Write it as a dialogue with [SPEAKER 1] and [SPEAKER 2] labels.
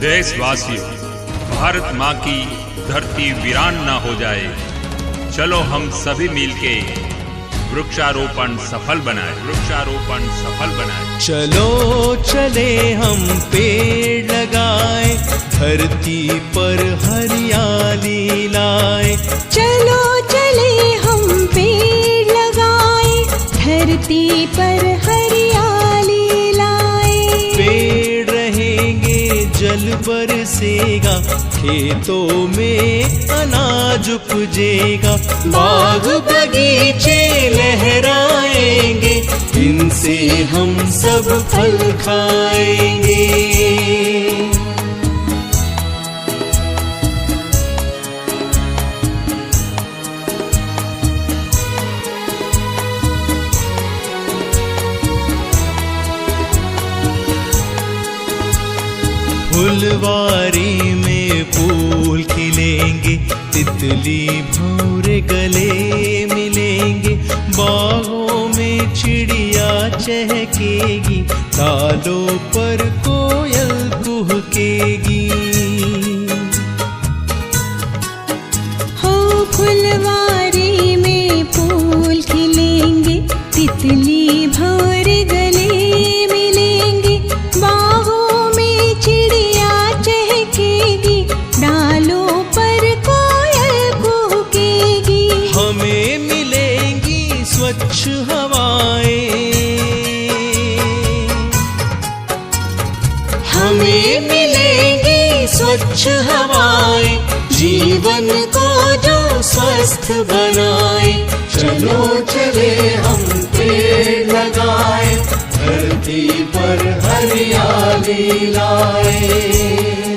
[SPEAKER 1] देशवासियों, भारत माँ की धरती वीरान ना हो जाए, चलो हम सभी मिलके वृक्षारोपण सफल बनाए, वृक्षारोपण सफल बनाए।
[SPEAKER 2] चलो चले हम पेड़ लगाए, धरती पर हरियाली लाए।
[SPEAKER 3] चलो चले हम पेड़ लगाए, धरती पर हरियाली लाए।
[SPEAKER 2] पेड़ रहेंगे जल बरसेगा, खेतों में अनाज उपजेगा। बाग बगीचे लहराएंगे, इनसे हम सब फल खाएंगे। फुलवारी में फूल खिलेंगे, तितली भंवरे गले मिलेंगे। बागों में चिड़िया चहकेगी, डालों पर कोयल कुहकेगी।
[SPEAKER 3] हो फुलवारी में फूल खिलेंगे, तितली भंवरे गले मिलेंगे। बागों में चिड़िया चहकेगी, डालों पर कोयल कुहकेगी।
[SPEAKER 2] हमें मिलेंगी स्वच्छ हवाएं,
[SPEAKER 3] हमें मिलेंगी स्वच्छ हवाएं, जीवन को जो स्वस्थ बनाए।
[SPEAKER 2] चलो चले हम पेड़ लगाए, धरती पर हरियाली लाए।